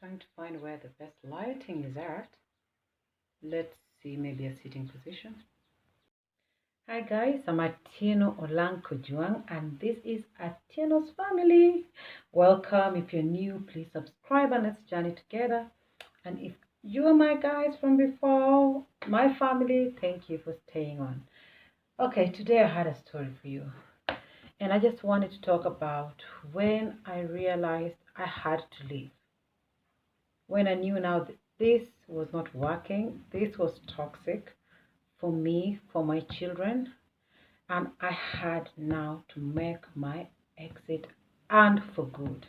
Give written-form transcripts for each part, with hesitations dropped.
Trying to find where the best lighting is at. Let's see, maybe a sitting position. Hi guys, I'm Atieno Olankojuang and this is Atieno's family. Welcome. If you're new, please subscribe and let's journey together. And if you are my guys from before, my family, thank you for staying on. Okay, today I had a story for you. And I just wanted to talk about when I realized I had to leave. When I knew now that this was not working, this was toxic for me, for my children, and I had now to make my exit and for good.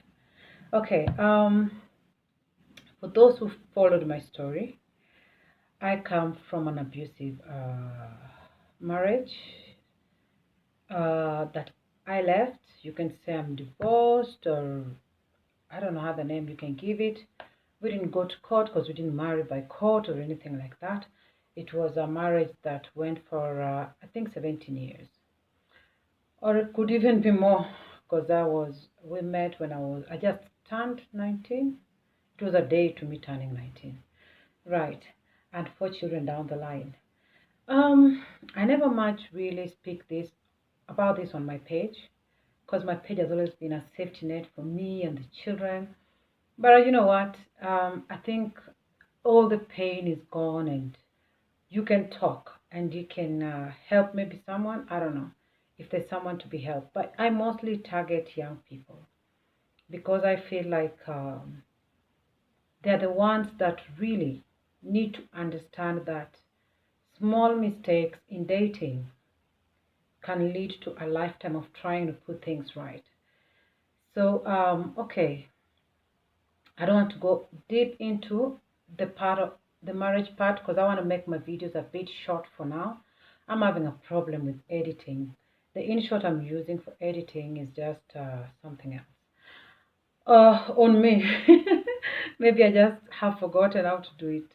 Okay, for those who followed my story, I come from an abusive marriage that I left. You can say I'm divorced, or I don't know how the name you can give it. We didn't go to court because we didn't marry by court or anything like that. It was a marriage that went for, I think, 17 years. Or it could even be more because we met when I just turned 19. It was a day to me turning 19. Right. And 4 children down the line. I never much really speak about this on my page because my page has always been a safety net for me and the children. But you know what? I think all the pain is gone and you can talk and you can help maybe someone. I don't know if there's someone to be helped. But I mostly target young people because I feel like they're the ones that really need to understand that small mistakes in dating can lead to a lifetime of trying to put things right. So, okay, I don't want to go deep into the part of the marriage part because I want to make my videos a bit short for now. I'm having a problem with editing. The InShot I'm using for editing is just something else. On me. Maybe I just have forgotten how to do it.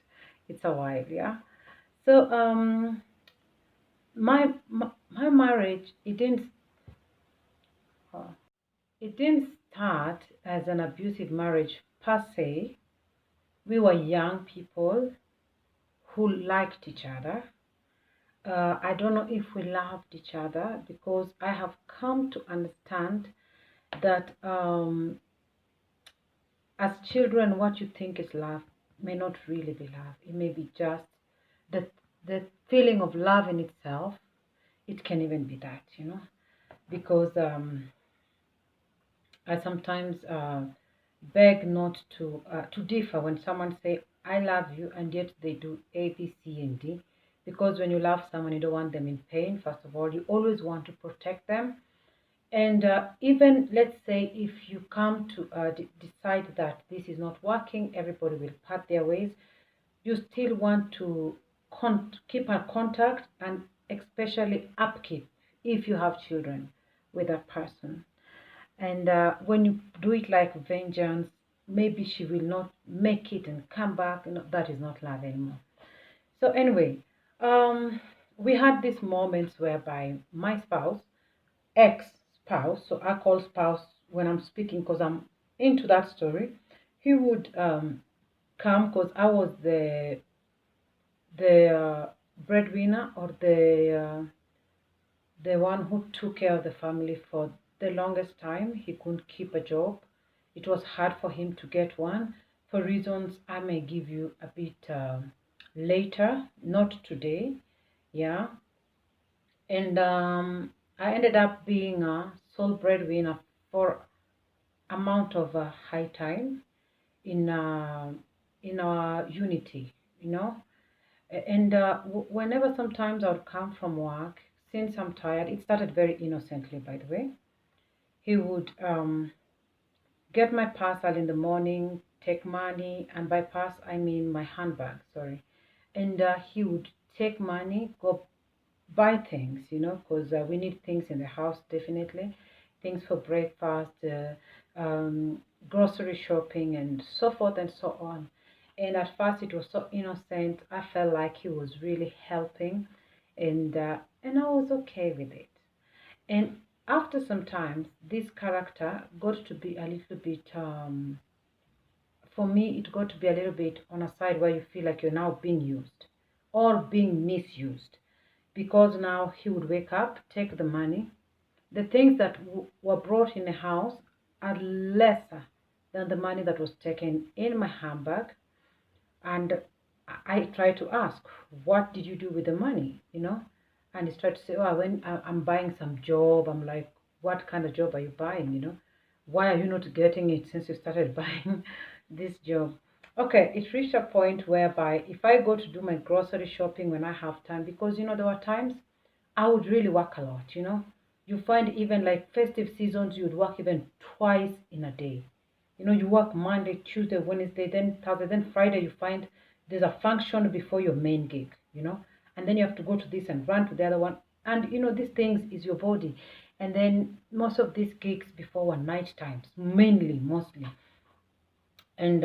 It's a while, yeah. So my marriage uh, it didn't start as an abusive marriage per se. We were young people who liked each other. I don't know if we loved each other because I have come to understand that as children, what you think is love may not really be love. It may be just the the feeling of love in itself. It can even be that, because I sometimes beg not to differ when someone say I love you and yet they do A, B, C, and D. Because when you love someone, you don't want them in pain. First of all, you always want to protect them. And even let's say if you come to decide that this is not working, everybody will part their ways. You still want to keep a contact and especially upkeep if you have children with a person. And when you do it like vengeance, maybe she will not make it and come back. That is not love anymore. So anyway, we had these moments whereby my spouse, ex-spouse, so I call spouse when I'm speaking because I'm into that story, he would come because I was the breadwinner or the one who took care of the family for the longest time. He couldn't keep a job. It was hard for him to get one for reasons I may give you a bit later, not today. Yeah. And I ended up being a sole breadwinner for amount of high time in our unity, and whenever sometimes I would come from work, since I'm tired, it started very innocently, by the way. He would get my parcel in the morning, take money, and by purse I mean my handbag, sorry. And he would take money, go buy things, because we need things in the house, definitely. Things for breakfast, grocery shopping, and so forth and so on. And at first it was so innocent. I felt like he was really helping, and I was okay with it. And after some time, this character got to be a little bit for me, it got to be a little bit on a side where you feel like you're now being used or being misused, because now he would wake up, take the money. The things that were brought in the house are lesser than the money that was taken in my handbag. And I try to ask, what did you do with the money? And he tried to say, oh, when I'm buying some job. I'm like, what kind of job are you buying? Why are you not getting it since you started buying this job? Okay, it reached a point whereby if I go to do my grocery shopping when I have time, because there were times I would really work a lot. You find even like festive seasons, you'd work even twice in a day. You work Monday, Tuesday, Wednesday, then Thursday, then Friday. You find there's a function before your main gig. And then you have to go to this and run to the other one. And these things is your body. And then most of these gigs before were night times, mainly, mostly. And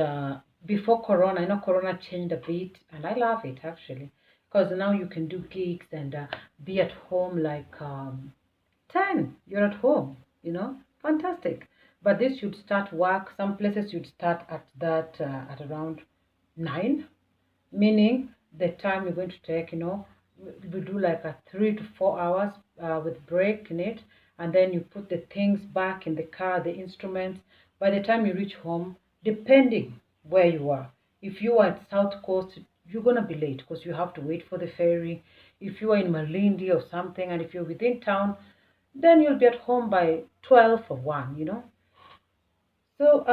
before Corona, I know Corona changed a bit, and I love it actually, because now you can do gigs and be at home like 10. You're at home. Fantastic. But this should start work. Some places you'd start at around 9, meaning the time you're going to take. We do like a 3 to 4 hours with break in it, and then you put the things back in the car, the instruments. By the time you reach home, depending where you are, if you are at South Coast, you're gonna be late because you have to wait for the ferry. If you are in Malindi or something, and if you're within town, then you'll be at home by 12 or 1. So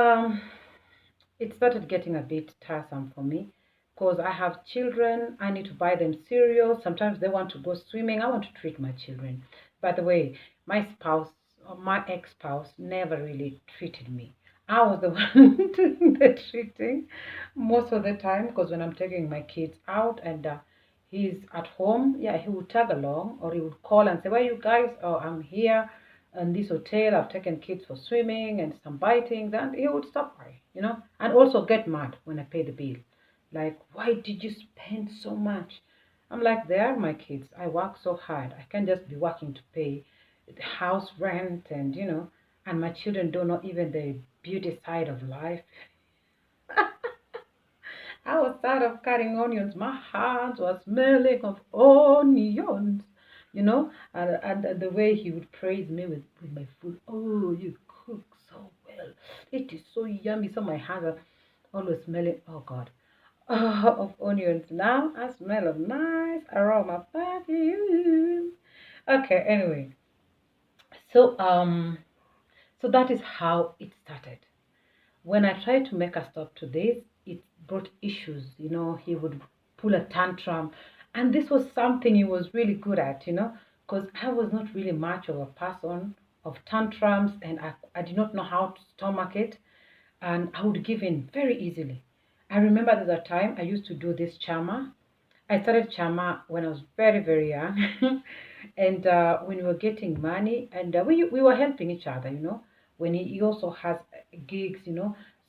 it started getting a bit tiresome for me, because I have children. I need to buy them cereal. Sometimes they want to go swimming. I want to treat my children. By the way, my spouse, or my ex-spouse, never really treated me. I was the one doing the treating most of the time, because when I'm taking my kids out and he's at home, yeah, he would tag along, or he would call and say, where are you guys? Oh, I'm here in this hotel. I've taken kids for swimming and some biting. Then he would stop by, and also get mad when I pay the bill. Like, why did you spend so much? I'm like, they are my kids. I work so hard. I can't just be working to pay the house rent and my children don't know even the beauty side of life. I was tired of cutting onions. My hands were smelling of onions. And the way he would praise me with my food. Oh, you cook so well. It is so yummy. So my hands are always smelling, oh God, of onions. Now I smell of nice aroma perfume. Okay, anyway. So that is how it started. When I tried to make a stop to this, it brought issues. He would pull a tantrum. And this was something he was really good at, because I was not really much of a person of tantrums, and I did not know how to stomach it, and I would give in very easily. I remember there's a time I used to do this charmer. I started Chama when I was very, very young. And when we were getting money, and we were helping each other. When he also has gigs.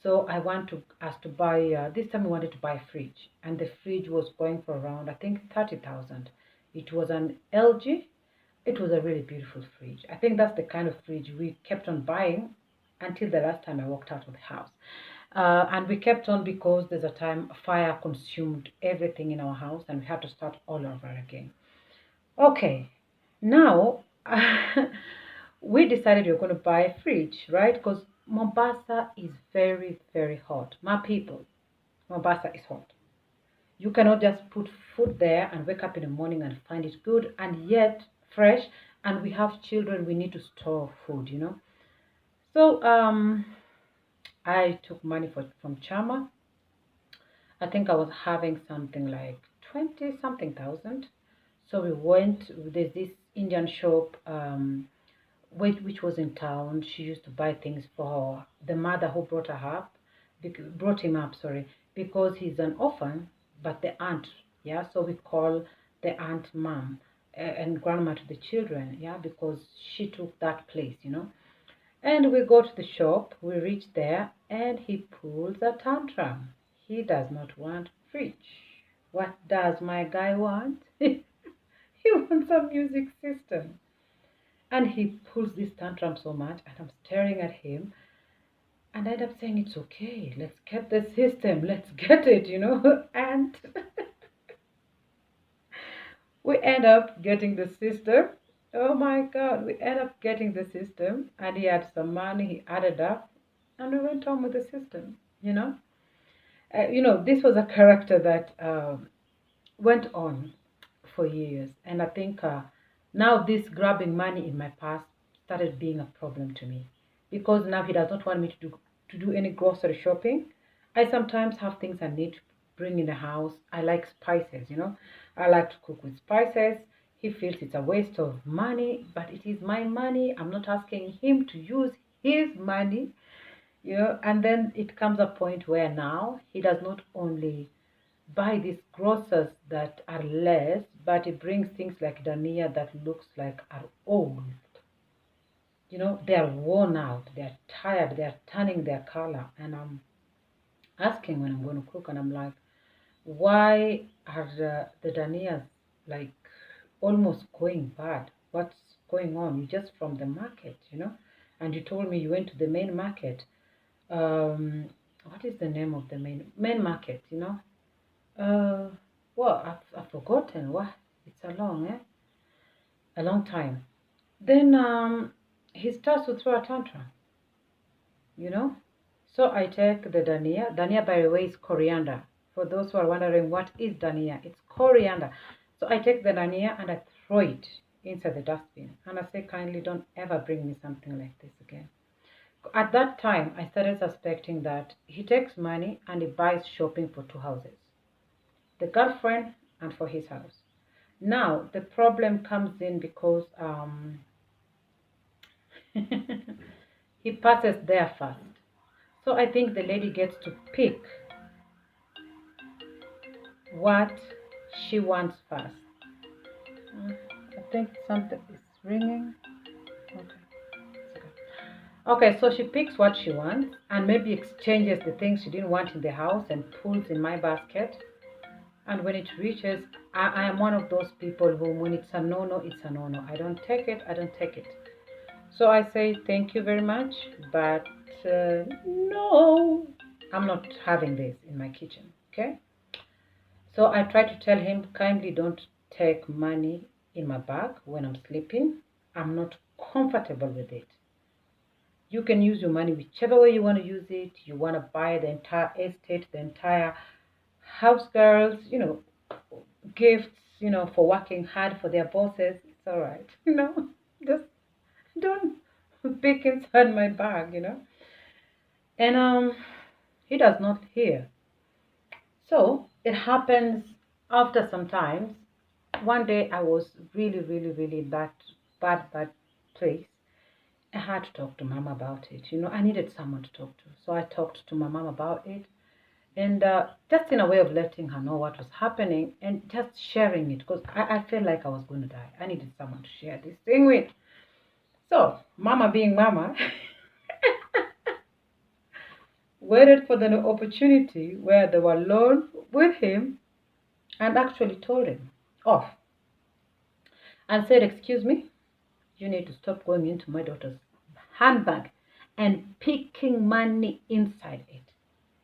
So I want to us to buy, this time we wanted to buy a fridge. And the fridge was going for around, I think, 30,000. It was an LG. It was a really beautiful fridge. I think that's the kind of fridge we kept on buying until the last time I walked out of the house. And we kept on because there's a time fire consumed everything in our house and we had to start all over again. Okay, now we decided we were going to buy a fridge, right? Because Mombasa is very, very hot. My people, Mombasa is hot. You cannot just put food there and wake up in the morning and find it good and yet fresh. And we have children, we need to store food. So I took money from Chama. I think I was having something like 20 something thousand. So we went, there's this Indian shop which was in town. She used to buy things for the mother who brought him up, sorry, because he's an orphan, but the aunt, yeah, so we call the aunt mom and grandma to the children, yeah, because she took that place. And we go to the shop, we reach there, and he pulls a tantrum. He does not want fridge. What does my guy want? He wants a music system. And he pulls this tantrum so much, and I'm staring at him. And I ended up saying, it's okay, let's get the system, let's get it, And we end up getting the system. Oh my God, we end up getting the system. And he had some money, he added up, and we went on with the system. This was a character that went on for years. And I think now this grabbing money in my past started being a problem to me, because now he does not want me to do any grocery shopping. I sometimes have things I need to bring in the house. I like spices. I like to cook with spices. He feels it's a waste of money, but it is my money. I'm not asking him to use his money. And then it comes a point where now he does not only buy these grocers that are less, but it brings things like Dania that looks like are old. They are worn out, they are tired, they are turning their color. And I'm asking when I'm going to cook, and I'm like, why are the Danias like almost going bad? What's going on? You just from the market. And you told me you went to the main market. What is the name of the main market? Uh, well, I've forgotten. What? It's a long time. Then he starts to throw a tantrum. So I take the dania. Dania, by the way, is coriander. For those who are wondering what is dania, it's coriander. So I take the dania and I throw it inside the dustbin. And I say, kindly don't ever bring me something like this again. At that time, I started suspecting that he takes money and he buys shopping for two houses, the girlfriend and for his house. Now, the problem comes in because he passes there first. So I think the lady gets to pick what she wants first. I think something is ringing. Okay. Okay, so she picks what she wants and maybe exchanges the things she didn't want in the house and pulls in my basket. And when it reaches, I am one of those people who, when it's a no-no, it's a no-no. I don't take it, I don't take it. So I say, thank you very much, but no, I'm not having this in my kitchen, okay? So I try to tell him, kindly don't take money in my bag when I'm sleeping. I'm not comfortable with it. You can use your money whichever way you want to use it. You want to buy the entire estate, the entire house girls, gifts, for working hard for their bosses. It's all right. Just don't pick inside my bag. And he does not hear. So it happens after some time. One day I was really, really, really bad place. I had to talk to mom about it. I needed someone to talk to. So I talked to my mom about it. And just in a way of letting her know what was happening and just sharing it, because I felt like I was going to die. I needed someone to share this thing with. So, mama being mama, waited for the opportunity where they were alone with him and actually told him off and said, excuse me, you need to stop going into my daughter's handbag and picking money inside it.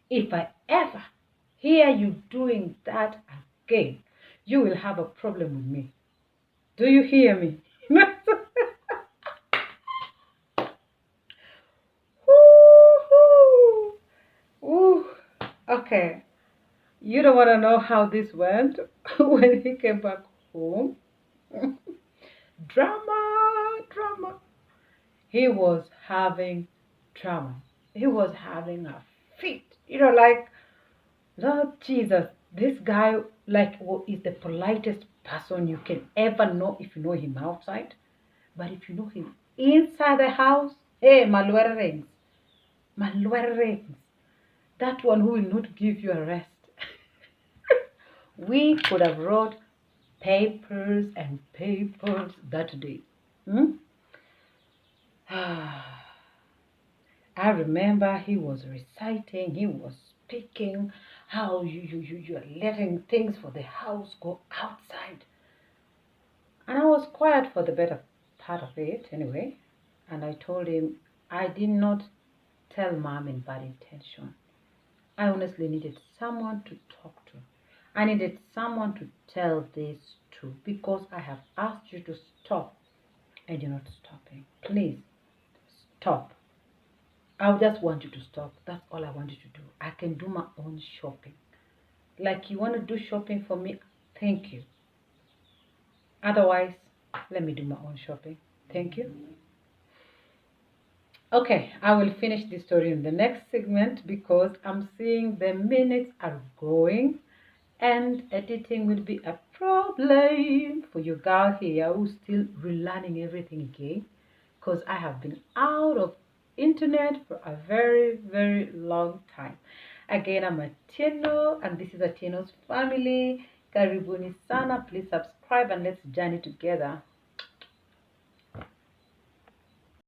If I ever hear you doing that again, you will have a problem with me. Do you hear me? Ooh. Okay. You don't want to know how this went when he came back home. Drama. He was having drama. He was having a fit. Like, Lord Jesus, this guy is the politest person you can ever know if you know him outside. But if you know him inside the house, hey, Malware rings. Malware rings. That one who will not give you a rest. We could have wrote papers and papers that day. I remember he was reciting, he was speaking, how you are letting things for the house go outside. And I was quiet for the better part of it anyway. And I told him I did not tell mom in bad intention. I honestly needed someone to talk to. I needed someone to tell this to because I have asked you to stop and you're not stopping. Please stop. I just want you to stop. That's all I want you to do. I can do my own shopping. Like you want to do shopping for me? Thank you. Otherwise, let me do my own shopping. Thank you. Okay, I will finish this story in the next segment because I'm seeing the minutes are going and editing will be a problem for you girl here who's still relearning everything again because I have been out of internet for a very long time. Again, I'm Atieno and this is Atieno's family. Karibuni sana. Please subscribe and let's journey together.